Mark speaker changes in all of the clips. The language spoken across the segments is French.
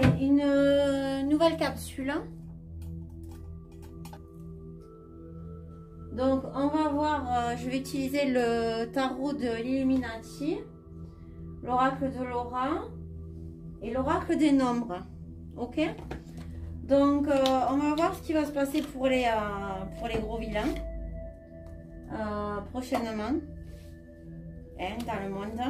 Speaker 1: Allez, une nouvelle capsule. Donc, on va voir, je vais utiliser le tarot de l'Illuminati, l'oracle de Laura et l'oracle des nombres. Ok? Donc, on va voir ce qui va se passer pour les gros vilains prochainement dans le monde.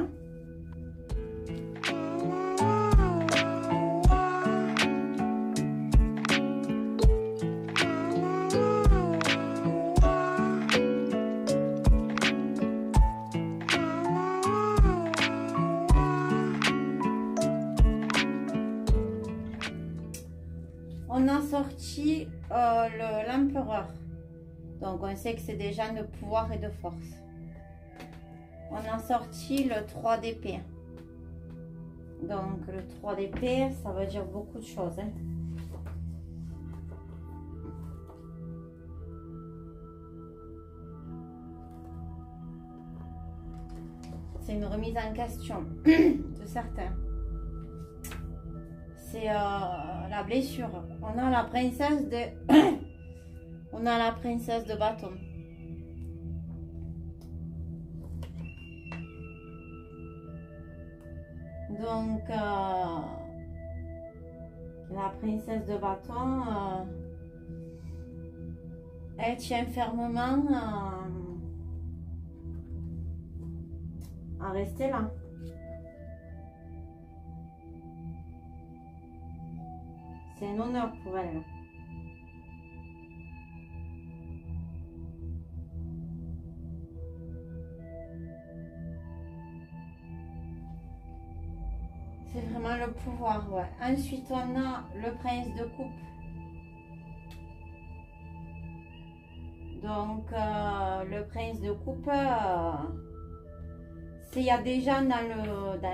Speaker 1: On a sorti l'empereur. Donc on sait que c'est des gens de pouvoir et de force. On a sorti le 3 d'épée. Donc le 3 d'épée, ça veut dire beaucoup de choses. Hein. C'est une remise en question de certains. C'est la blessure. On a la princesse de on a la princesse de bâton. Donc la princesse de bâton elle tient fermement à rester là. C'est un honneur pour elle. C'est vraiment le pouvoir, ouais. Ensuite, on a le prince de coupe. Donc, le prince de coupe, il y a des gens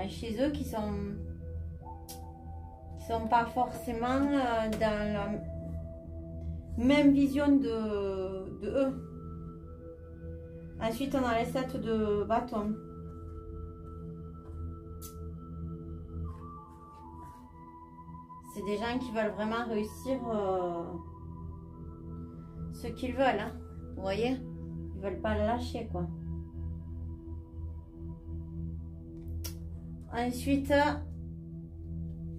Speaker 1: chez eux qui sont pas forcément dans la même vision de eux. Ensuite, on a les 7 de bâton. C'est des gens qui veulent vraiment réussir ce qu'ils veulent. Hein. Vous voyez? Ils veulent pas le lâcher, quoi. Ensuite,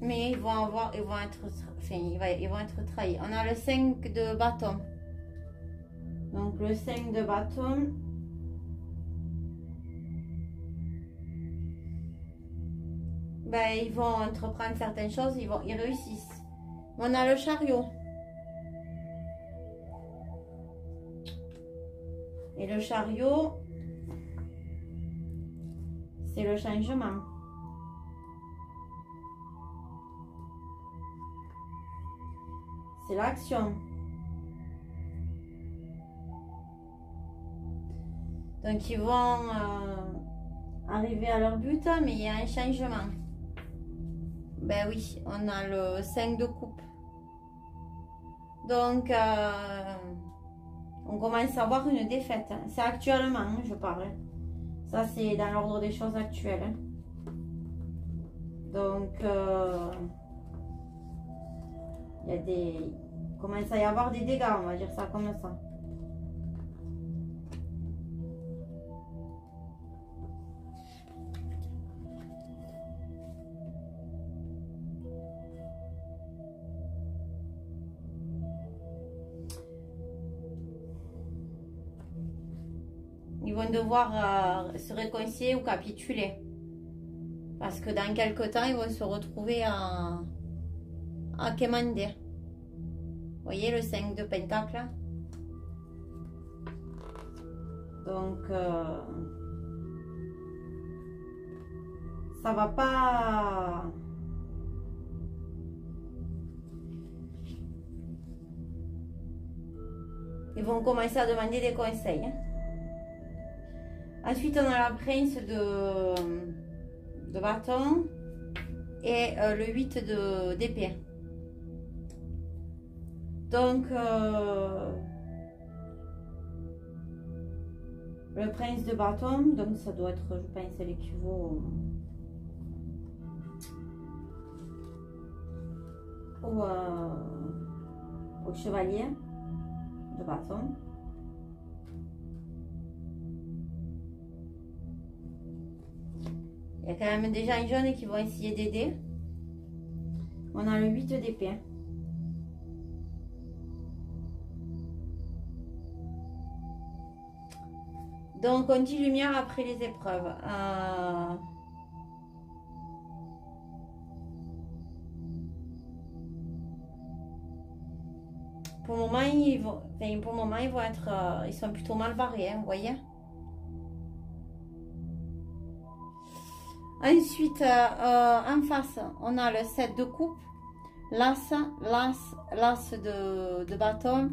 Speaker 1: mais ils vont être trahis. On a le 5 de bâton. Donc le 5 de bâton. Ben, ils vont entreprendre certaines choses, ils réussissent. On a le chariot. Et le chariot, c'est le changement. C'est l'action. Donc ils vont arriver à leur but, mais il y a un changement. Ben oui, on a le 5 de coupe. Donc on commence à avoir une défaite. C'est actuellement, hein, je parle. Ça c'est dans l'ordre des choses actuelles. Hein. Donc il commence à y avoir des dégâts, on va dire ça comme ça. Ils vont devoir se réconcilier ou capituler. Parce que dans quelques temps, ils vont se retrouver à quémander. Vous voyez le 5 de pentacle. Donc, ça va pas... Ils vont commencer à demander des conseils. Hein. Ensuite, on a la prince de bâton et le 8 d'épée. Donc, le prince de bâton, donc ça doit être, je pense, l'équivalent. au chevalier de bâton. Il y a quand même des gens jaunes qui vont essayer d'aider. On a le 8 d'épée. Donc on dit lumière après les épreuves. Pour le moment, ils vont être, ils sont plutôt mal barrés, hein, vous voyez. Ensuite, en face, on a le 7 de coupe, l'as de bâton,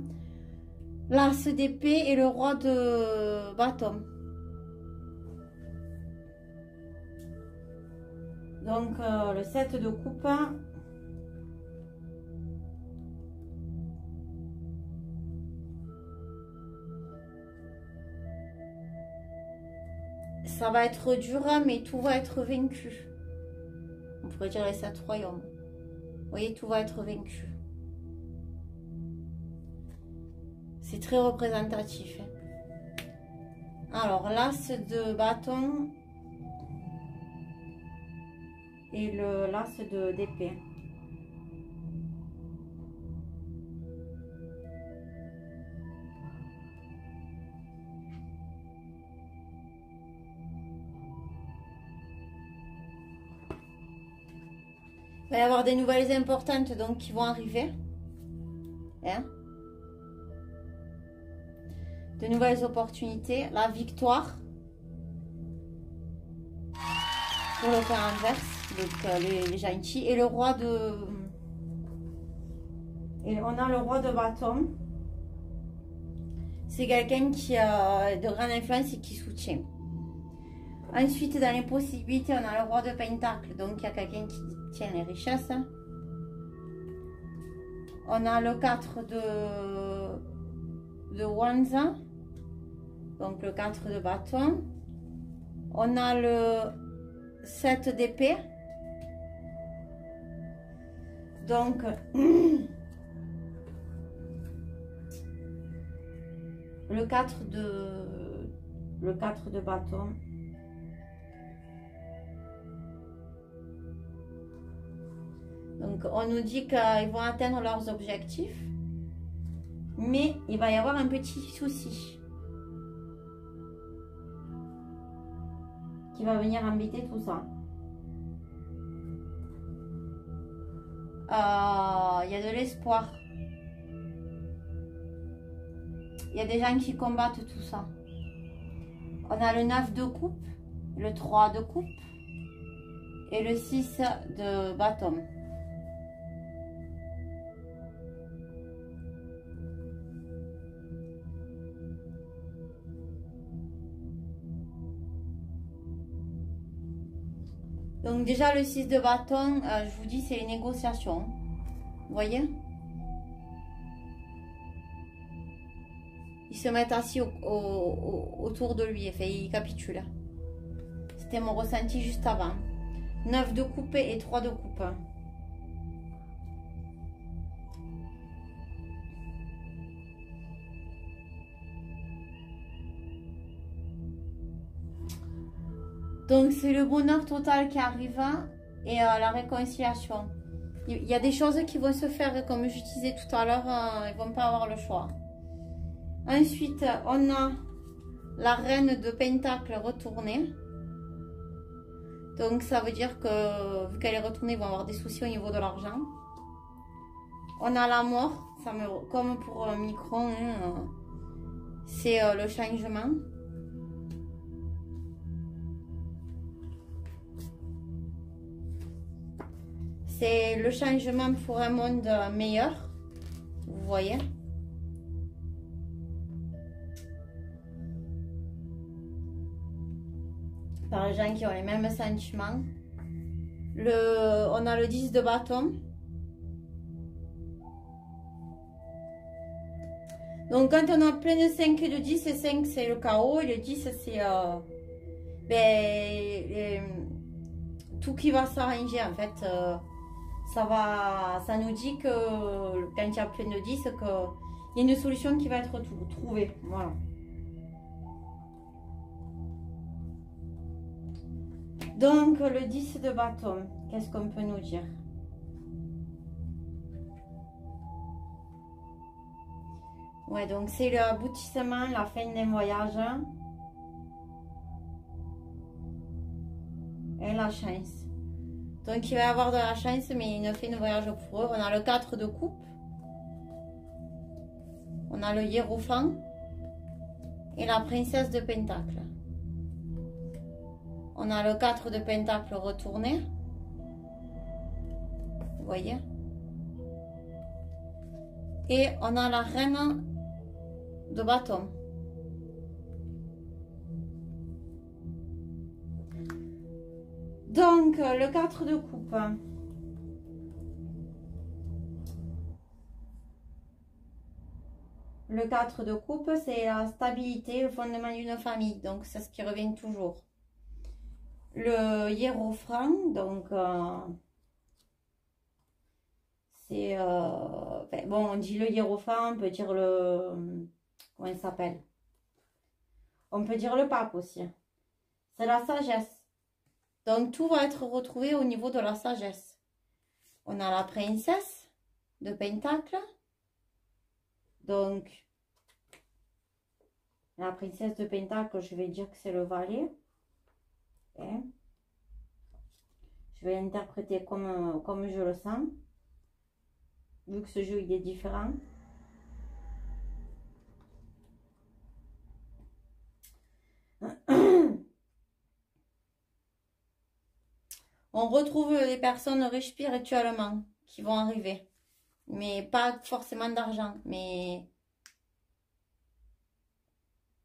Speaker 1: l'as d'épée et le roi de bâton. Donc, le 7 de coupe. Ça va être dur, mais tout va être vaincu. On pourrait dire les 7 royaumes. Vous voyez, tout va être vaincu. C'est très représentatif. Alors, l'as de bâton et l'as d'épée. Il va y avoir des nouvelles importantes donc qui vont arriver. Hein? De nouvelles opportunités. La victoire. Pour le cas inverse. Donc les gentils. Et le roi de... Et on a le roi de bâton. C'est quelqu'un qui a de grande influence et qui soutient. Ensuite, dans les possibilités, on a le roi de pentacle. Donc, il y a quelqu'un qui tient les richesses. On a le 4 de wands. Donc, le 4 de bâton. On a le 7 d'épée. Donc, le 4 de bâton. Donc, on nous dit qu'ils vont atteindre leurs objectifs, mais il va y avoir un petit souci qui va venir embêter tout ça. Il y a de l'espoir. Il y a des gens qui combattent tout ça. On a le 9 de coupe, le 3 de coupe et le 6 de bâton. Donc déjà le 6 de bâton, je vous dis c'est les négociations. Vous voyez? Ils se mettent assis autour de lui, enfin ils capitulent. C'était mon ressenti juste avant. 9 de coupe et 3 de coupe. Donc c'est le bonheur total qui arrive et la réconciliation. Il y a des choses qui vont se faire, comme je disais tout à l'heure, ils vont pas avoir le choix. Ensuite, on a la reine de pentacle retournée. Donc ça veut dire que vu qu'elle est retournée, ils vont avoir des soucis au niveau de l'argent. On a la mort, comme pour Micron, hein, c'est le changement. C'est le changement pour un monde meilleur, vous voyez. Par les gens qui ont les mêmes sentiments. On a le 10 de bâton. Donc quand on a plein de 5 et de 10, et 5 c'est le chaos, et le 10 c'est tout qui va s'arranger en fait. ça nous dit que quand il y a plein de 10, qu'il y a une solution qui va être trouvée. Voilà. Donc, le 10 de bâton, qu'est-ce qu'on peut nous dire? Ouais, donc c'est l'aboutissement, la fin d'un voyage. Et la chance. Donc, il va y avoir de la chance, mais il ne fait de voyage pour eux. On a le 4 de coupe. On a le hiérophant. Et la princesse de pentacle. On a le 4 de pentacle retourné. Vous voyez? Et on a la reine de bâton. Donc, le 4 de coupe. Le 4 de coupe, c'est la stabilité, le fondement d'une famille. Donc, c'est ce qui revient toujours. Le hiérophant, donc, c'est... bon, on dit le hiérophant, on peut dire le... Comment il s'appelle? On peut dire le pape aussi. C'est la sagesse. Donc, tout va être retrouvé au niveau de la sagesse. On a la princesse de pentacle. Donc, la princesse de pentacle, je vais dire que c'est le valet. Okay. Je vais l'interpréter comme je le sens. Vu que ce jeu, il est différent. On retrouve les personnes riches spirituellement qui vont arriver. Mais pas forcément d'argent, mais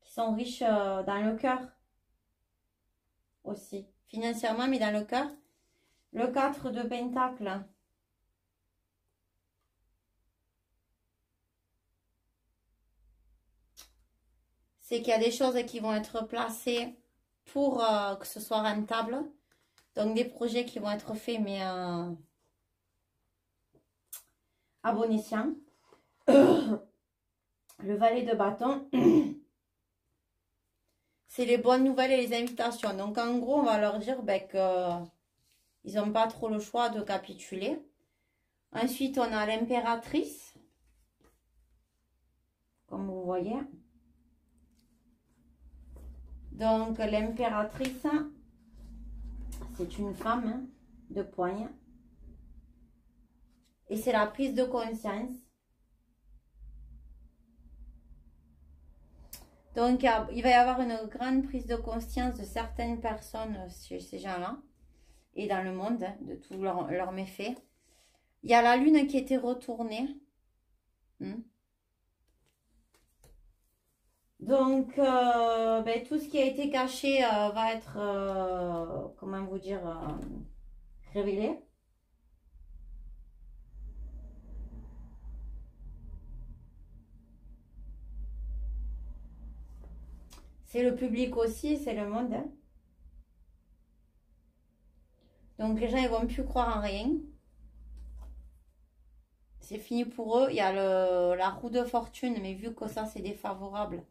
Speaker 1: qui sont riches dans le cœur aussi. Financièrement, mais dans le cœur. Le 4 de pentacle. C'est qu'il y a des choses qui vont être placées pour que ce soit rentable. Donc, des projets qui vont être faits, mais à bon escient. Le valet de bâton, c'est les bonnes nouvelles et les invitations. Donc, en gros, on va leur dire qu'ils n'ont pas trop le choix de capituler. Ensuite, on a l'impératrice, comme vous voyez. Donc, l'impératrice... C'est une femme de poigne. Et c'est la prise de conscience. Donc, il va y avoir une grande prise de conscience de certaines personnes chez ces gens-là. Et dans le monde, de tous leurs méfaits. Il y a la lune qui était retournée. Donc, tout ce qui a été caché va être, comment vous dire, révélé. C'est le public aussi, c'est le monde. Hein. Donc, les gens, ils vont plus croire en rien. C'est fini pour eux. Il y a la roue de fortune, mais vu que ça, c'est défavorable.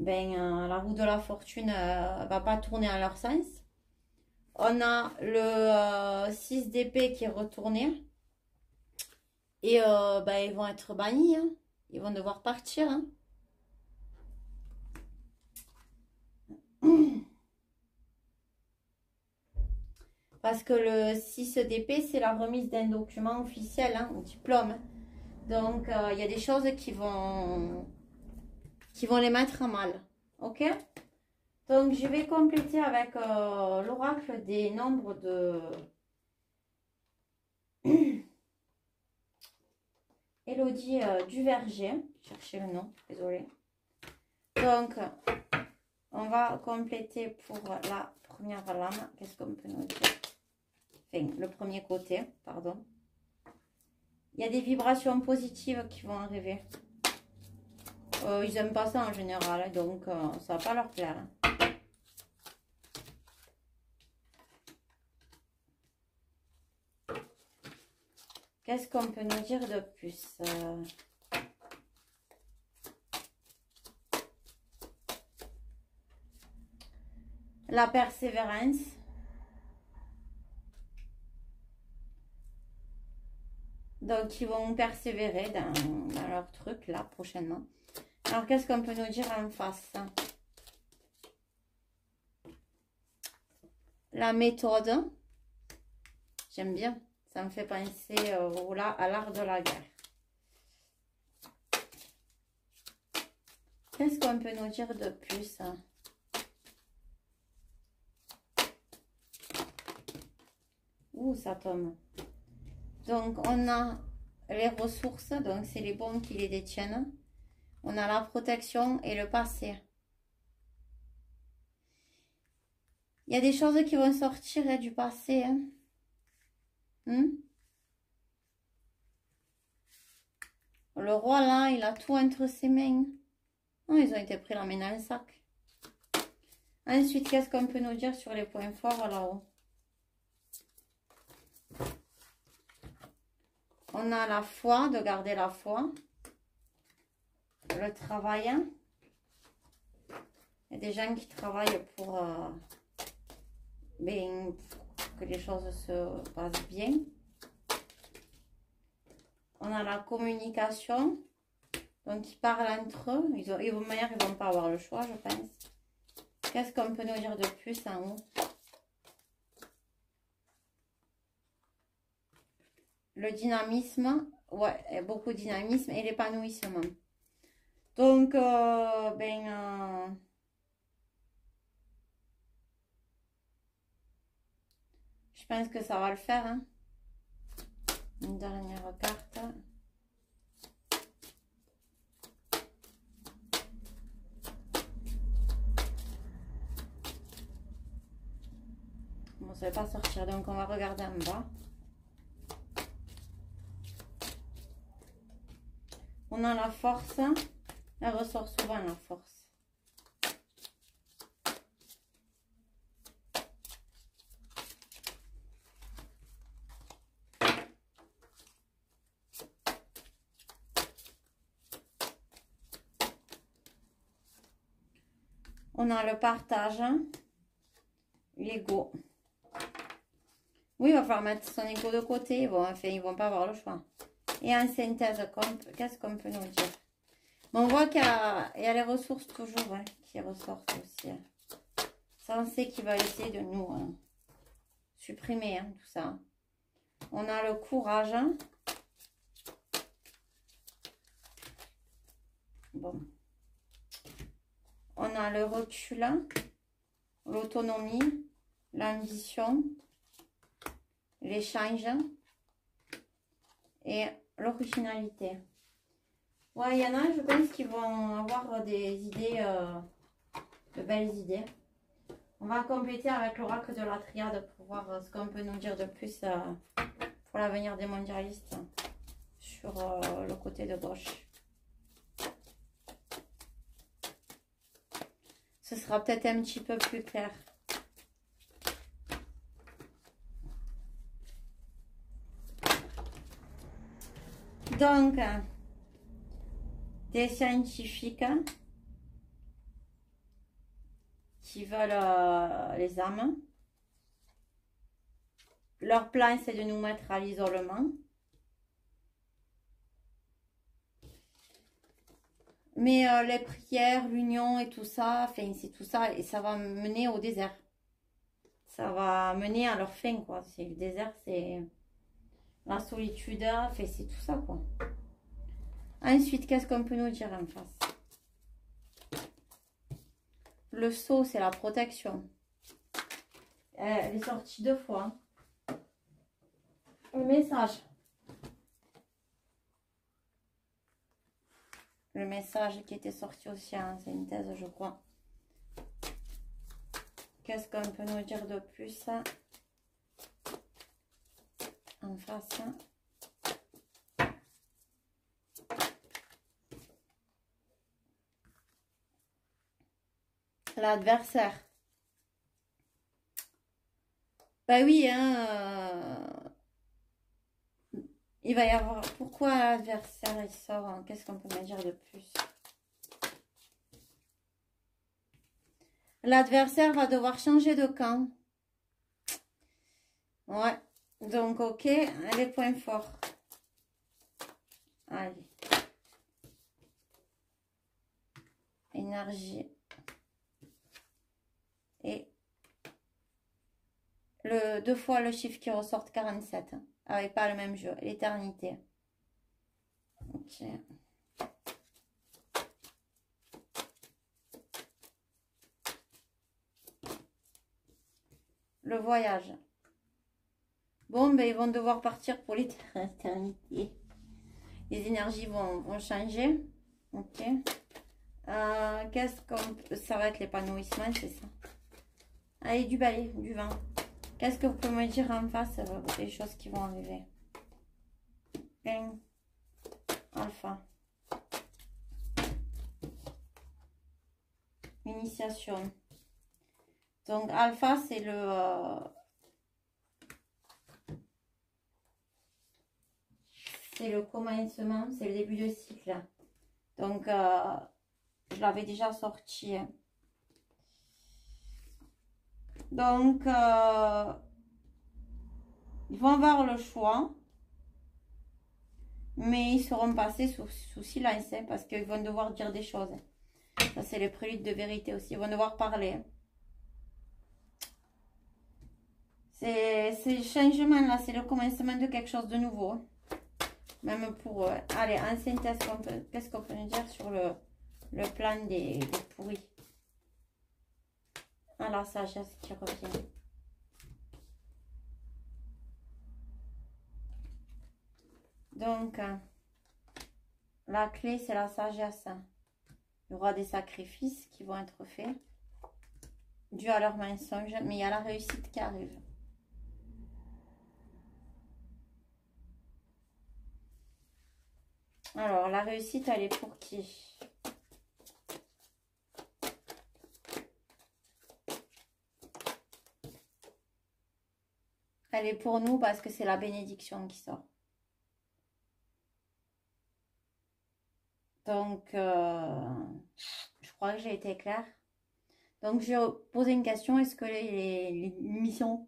Speaker 1: La roue de la fortune va pas tourner en leur sens. On a le 6 d'épée qui est retourné. Et ils vont être bannis. Hein. Ils vont devoir partir. Hein. Parce que le 6 d'épée, c'est la remise d'un document officiel, hein, un diplôme. Donc, il y a des choses qui vont les mettre à mal. Ok? Donc, je vais compléter avec l'oracle des nombres de... Élodie du Verger. Cherchez le nom, désolé. Donc, on va compléter pour la première lame. Qu'est-ce qu'on peut nous dire? Enfin, le premier côté, pardon. Il y a des vibrations positives qui vont arriver. Ils n'aiment pas ça en général, donc ça va pas leur plaire. Qu'est-ce qu'on peut nous dire de plus? La persévérance. Donc, ils vont persévérer dans leur truc, là, prochainement. Alors, qu'est-ce qu'on peut nous dire en face? La méthode. J'aime bien. Ça me fait penser à l'art de la guerre. Qu'est-ce qu'on peut nous dire de plus? Ouh, ça tombe. Donc, on a les ressources. Donc, c'est les bons qui les détiennent. On a la protection et le passé. Il y a des choses qui vont sortir du passé. Hein. Le roi, là, il a tout entre ses mains. Oh, ils ont été pris la main dans le sac. Ensuite, qu'est-ce qu'on peut nous dire sur les points forts là-haut? On a la foi, de garder la foi. Le travail. Il y a des gens qui travaillent pour, que les choses se passent bien. On a la communication. Donc, ils parlent entre eux. Ils vont pas avoir le choix, je pense. Qu'est-ce qu'on peut nous dire de plus en haut? Le dynamisme. Ouais, beaucoup de dynamisme et l'épanouissement. Donc, je pense que ça va le faire. Hein. Une dernière carte. Bon, ça ne va pas sortir, donc on va regarder en bas. On a la force. Elle ressort souvent, la force. On a le partage, l'ego. Oui, il va falloir mettre son ego de côté. Bon, enfin, ils vont pas avoir le choix. Et en synthèse, qu'est-ce qu'on peut nous dire? Bon, on voit qu'il y a les ressources toujours hein, qui ressortent aussi. Hein. Ça, on sait qu'il va essayer de nous supprimer hein, tout ça. On a le courage. Hein. Bon. On a le recul, l'autonomie, l'ambition, l'échange et l'originalité. Ouais, il y en a, je pense qu'ils vont avoir des idées, de belles idées. On va compléter avec l'oracle de la triade pour voir ce qu'on peut nous dire de plus pour l'avenir des mondialistes sur le côté de gauche. Ce sera peut-être un petit peu plus clair. Donc, des scientifiques qui veulent les âmes. Leur plan, c'est de nous mettre à l'isolement. Mais les prières, l'union et tout ça, enfin, c'est tout ça, et ça va mener au désert. Ça va mener à leur fin, quoi. C'est le désert, c'est la solitude, enfin, c'est tout ça, quoi. Ensuite, qu'est-ce qu'on peut nous dire en face? Le sceau, c'est la protection. Elle est sortie 2 fois. Le message. Le message qui était sorti aussi en synthèse, je crois. Qu'est-ce qu'on peut nous dire de plus en face? L'adversaire. Ben oui, hein. Il va y avoir... Pourquoi l'adversaire il sort hein? Qu'est-ce qu'on peut me dire de plus? L'adversaire va devoir changer de camp. Ouais. Donc, ok. Les points forts. Allez. Énergie. Et le 2 fois le chiffre qui ressort 47. Hein, avec pas le même jeu. L'éternité. Ok. Le voyage. Bon, ben ils vont devoir partir pour l'éternité. Les énergies vont changer. Ok. Qu'est-ce qu'on... Ça va être l'épanouissement, c'est ça. Allez, du balai, du vent. Qu'est-ce que vous pouvez me dire en face des choses qui vont arriver? Alpha. Initiation. Donc, alpha, c'est le... c'est le commencement, c'est le début de cycle. Donc, je l'avais déjà sorti. Donc, ils vont avoir le choix. Mais ils seront passés sous silence. Hein, parce qu'ils vont devoir dire des choses. Ça, c'est les préludes de vérité aussi. Ils vont devoir parler. Ces changements-là, c'est le commencement de quelque chose de nouveau. Même pour eux. Allez, en synthèse, qu'est-ce qu'on peut nous dire sur le plan des pourris? Ah, la sagesse qui revient. Donc, la clé, c'est la sagesse. Il y aura des sacrifices qui vont être faits, dus à leur mensonge, mais il y a la réussite qui arrive. Alors, la réussite, elle est pour qui? Elle est pour nous parce que c'est la bénédiction qui sort. Donc, je crois que j'ai été claire. Donc, je vais poser une question. Est-ce que les missions,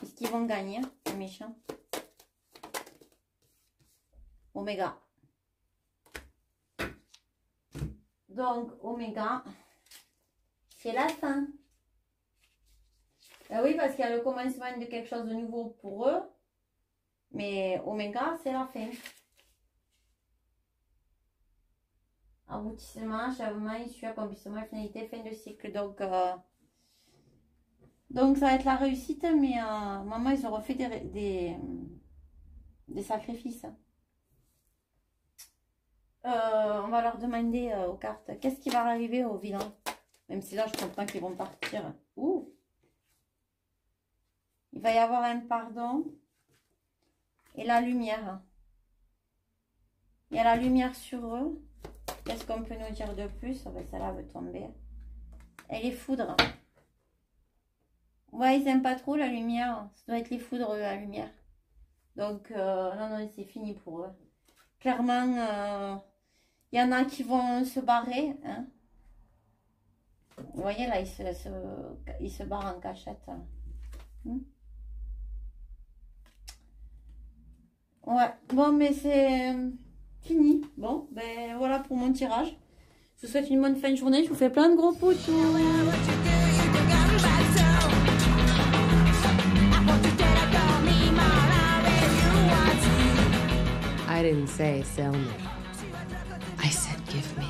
Speaker 1: est-ce qu'ils vont gagner, les méchants? Oméga. Donc, Oméga, c'est la fin. Ben oui, parce qu'il y a le commencement de quelque chose de nouveau pour eux. Mais Oméga, c'est la fin. Aboutissement, achèvement, issue, accomplissement, finalité, fin de cycle. Donc, ça va être la réussite. Mais maman, ils auront fait des sacrifices. On va leur demander aux cartes qu'est-ce qui va arriver aux vilains. Même si là, je comprends qu'ils vont partir. Ouh! Il va y avoir un pardon et la lumière. Il y a la lumière sur eux. Qu'est-ce qu'on peut nous dire de plus? Oh ben, celle-là veut tomber. Et les foudres. Ouais, ils n'aiment pas trop la lumière. Ça doit être les foudres, la lumière. Donc, non, non, c'est fini pour eux. Clairement, il y en a qui vont se barrer. Hein. Vous voyez, là, ils se barrent en cachette. Ouais, bon, mais c'est fini. Bon, ben voilà pour mon tirage. Je vous souhaite une bonne fin de journée. Je vous fais plein de gros poutous.
Speaker 2: I didn't say sell me. I said give me.